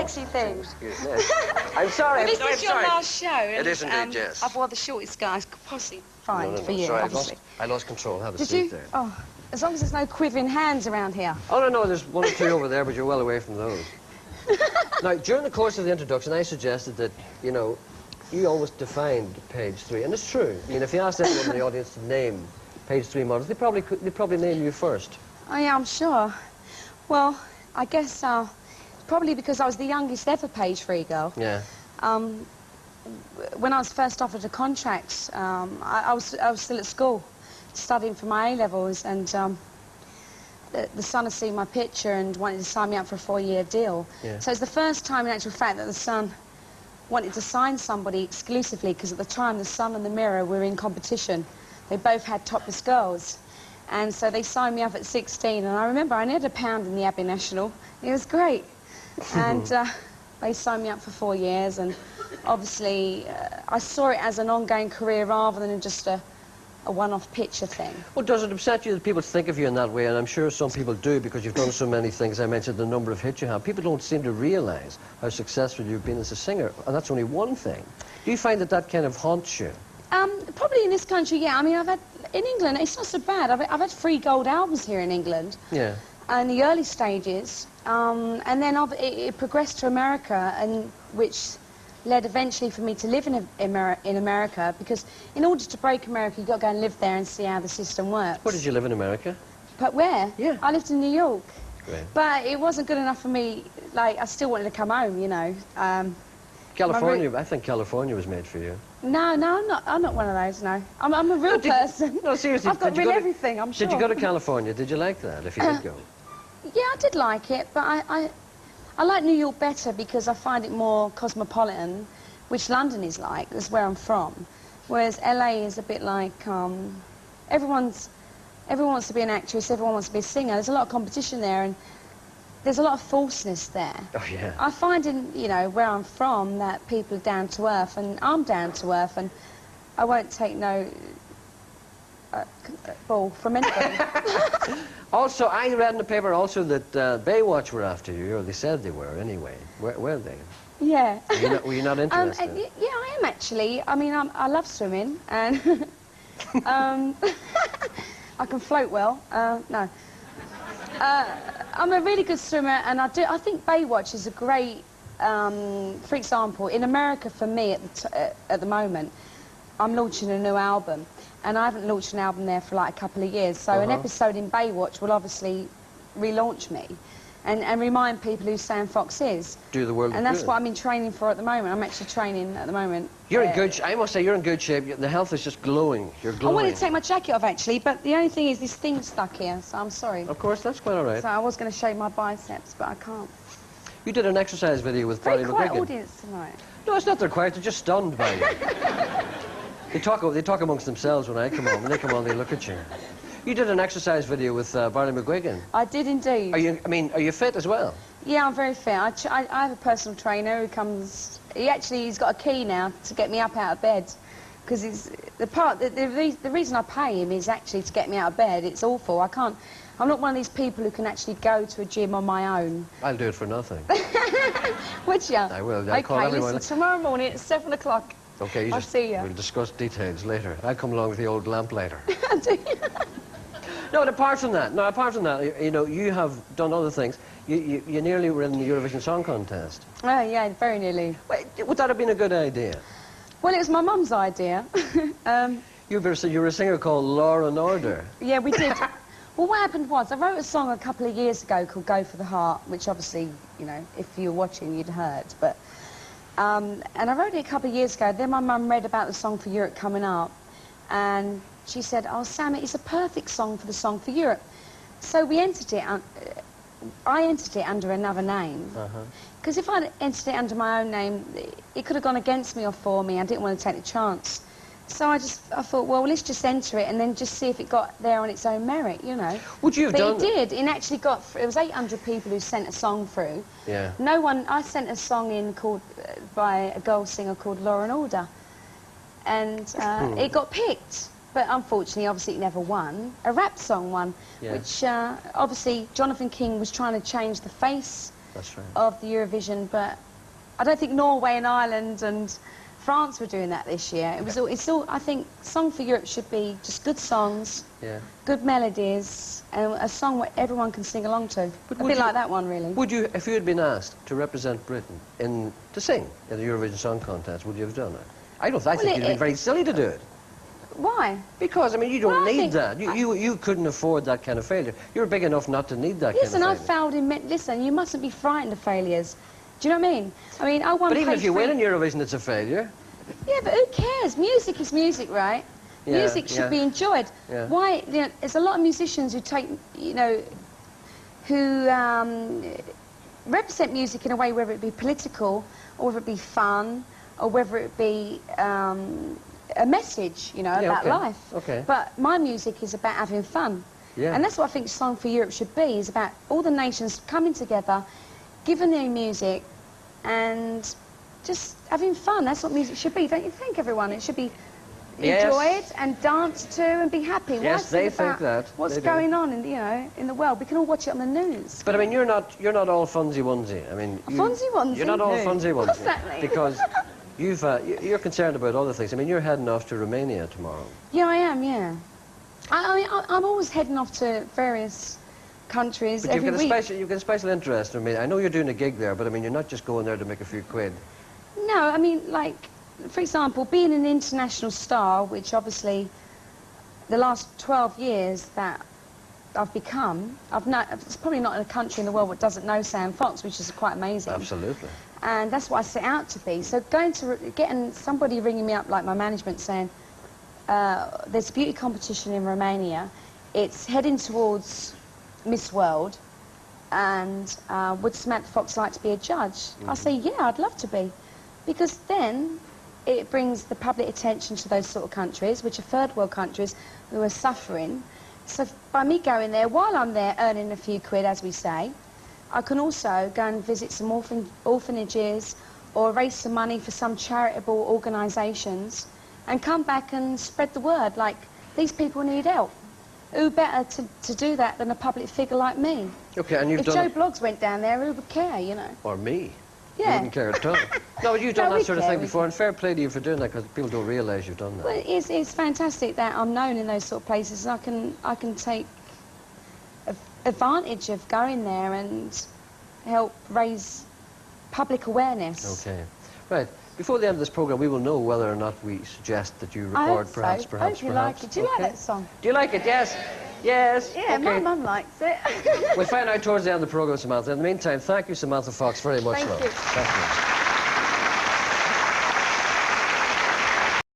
sexy thing. Excuse me. I'm sorry. Well, this is your last show. And, it is indeed, yes. I've wore the shortest skirt I could possibly find for you, sorry, obviously. I lost control. Have a Did seat you? there. Oh, as long as there's no quivering hands around here. Oh, no, there's one or two over there, but you're well away from those. Now, during the course of the introduction, I suggested that, you know, you always defined page 3, and it's true. I mean, if you asked anyone in the audience to name page 3 models, they'd probably name you first. Oh, yeah, I'm sure. Well, I guess probably because I was the youngest ever page 3 girl. Yeah. When I was first offered a contract, I was still at school, studying for my A-levels, and the Sun had seen my picture and wanted to sign me up for a 4-year deal. Yeah. So it's the first time, in actual fact, that the Sun wanted to sign somebody exclusively, because at the time the Sun and the Mirror were in competition. They both had topless girls. And so they signed me up at 16, and I remember I needed £1 in the Abbey National. It was great. And they signed me up for 4 years, and obviously I saw it as an ongoing career rather than just a one-off picture thing. Well, does it upset you that people think of you in that way? And I'm sure some people do, because you've done so many things. I mentioned the number of hits you have. People don't seem to realise how successful you've been as a singer, and that's only one thing. Do you find that that kind of haunts you? Probably in this country, yeah. I mean, in England, it's not so bad. I've had 3 gold albums here in England. Yeah. In the early stages, and then it progressed to America, and which led eventually for me to live in America, because in order to break America, you've got to go and live there and see how the system works. Where did you live in America? But where? Yeah. I lived in New York. Great. But it wasn't good enough for me. Like, I still wanted to come home, you know. California, I think California was made for you. No, I'm not one of those, no. I'm a real person. No, seriously. I've got real everything, I'm sure. Did you go to California? Did you like that, if you did go? Yeah, I did like it, but I like New York better because I find it more cosmopolitan, which London is like. That's where I'm from. Whereas LA is a bit like, everyone wants to be an actress, everyone wants to be a singer. There's a lot of competition there, and there's a lot of falseness there. Oh, yeah. I find in, you know, where I'm from, that people are down to earth, and I'm down to earth, and I won't take no ball from anybody. Also, I read in the paper also that Baywatch were after you, or they said they were anyway. Were they? Yeah. Were you not interested? Yeah, I am actually. I mean, I love swimming, and I can float well. No. I'm a really good swimmer, and I think Baywatch is a great, for example, in America for me at the moment, I'm launching a new album, and I haven't launched an album there for like a couple of years, so an episode in Baywatch will obviously relaunch me and remind people who Sam Fox is. Do the world And that's good. what I'm in training for at the moment. I'm actually training at the moment. You're in good shape. I must say, you're in good shape. The health is just glowing. You're glowing. I wanted to take my jacket off, actually, but the only thing is this thing's stuck here, so I'm sorry. Of course, that's quite all right. So I was going to show my biceps, but I can't. You did an exercise video with Barry Very quiet McGuigan. audience tonight. No, it's not they're quiet. They're just stunned by you. They talk amongst themselves when I come on. When they come on, they look at you. You did an exercise video with Barry McGuigan. I did indeed. Are you fit as well? Yeah, I'm very fit. I have a personal trainer who comes... He's got a key now to get me up out of bed. Because the reason I pay him is actually to get me out of bed. It's awful. I'm not one of these people who can actually go to a gym on my own. I'll do it for nothing. Would you? I will. I'll call everyone. Listen, tomorrow morning at 7 o'clock. Okay, I'll see you. We'll discuss details later. I'll come along with the old lamplighter. Do you? No, but apart from that, you know, you have done other things. You nearly were in the Eurovision Song Contest. Oh, yeah, very nearly. Wait, would that have been a good idea? Well, it was my mum's idea. You were a singer called Law and Order. Yeah, we did. Well, what happened was, I wrote a song a couple of years ago called Go for the Heart, which obviously, you know, if you were watching, you'd heard. But, and I wrote it a couple of years ago. Then my mum read about the Song for Europe coming up, and she said, oh, Sam, it's a perfect song for the Song for Europe. So we entered it, I entered it under another name. Because if I'd entered it under my own name, it could have gone against me or for me. I didn't want to take the chance. So I thought, well, let's just enter it and then just see if it got there on its own merit, you know. Would you have done But it did. It actually got, it was 800 people who sent a song through. Yeah. No one, I sent a song in called, by a girl singer called Law and Order. And it got picked. But unfortunately, obviously, it never won. A rap song won, which obviously Jonathan King was trying to change the face That's right. of the Eurovision, but I don't think Norway and Ireland and France were doing that this year. It's all, I think Song for Europe should be just good songs, good melodies, and a song where everyone can sing along to. A bit like that one, really. Would you, if you had been asked to represent Britain to sing in the Eurovision Song Contest, would you have done it? I think you'd have been very silly to do it. Why? Because, I mean, you don't need that. You couldn't afford that kind of failure. You're big enough not to need that kind of failure. Listen, I failed in... Listen, you mustn't be frightened of failures. Do you know what I mean? I won. But even if you win in Eurovision, it's a failure. Yeah, but who cares? Music is music, right? Yeah, music should be enjoyed. Yeah. Why? You know, there's a lot of musicians who take, you know, who represent music in a way, whether it be political, or whether it be fun, or whether it be a message, you know, about life. Okay. But my music is about having fun. Yeah. And that's what I think Song for Europe should be, is about all the nations coming together, giving their music, and just having fun. That's what music should be, don't you think, everyone? It should be enjoyed and danced to and be happy. Yes, they think that. What's going on in, you know, in the world? We can all watch it on the news. But I mean, you're not all funsy wunsy. I mean, funsy wunsy. You're not all funsy wunsy. What's that mean? Because you're concerned about other things. I mean, you're heading off to Romania tomorrow. Yeah, I am. Yeah. I mean, I'm always heading off to various countries but every week. You've got a special interest in Romania. I know you're doing a gig there, but I mean, you're not just going there to make a few quid. No, I mean, like, for example, being an international star, which obviously the last 12 years that I've become, it's probably not in a country in the world that doesn't know Sam Fox, which is quite amazing. Absolutely. And that's what I set out to be. So getting somebody ringing me up, like my management, saying, there's a beauty competition in Romania, it's heading towards Miss World, and would Samantha Fox like to be a judge? I say, yeah, I'd love to be. Because then it brings the public attention to those sort of countries, which are third world countries who are suffering. So by me going there, while I'm there earning a few quid, as we say, I can also go and visit some orphanages or raise some money for some charitable organisations and come back and spread the word, like, these people need help. Who better to do that than a public figure like me? Okay, and you've if done... If Joe Bloggs went down there, who would care, you know? Or me. Yeah. You wouldn't care at all. No, but you've done that sort of thing before, and fair play to you for doing that, because people don't realise you've done that. Well, it's fantastic that I'm known in those sort of places, and I can take advantage of going there and help raise public awareness. Okay. Right. Before the end of this programme, we will know whether or not we suggest that you record, perhaps. I hope you like it. Do you like that song? Do you like it? Yes. Yes. Yeah, okay. my mum likes it. We'll find out towards the end of the programme, Samantha. In the meantime, thank you, Samantha Fox, very much. Thank you. Thank you.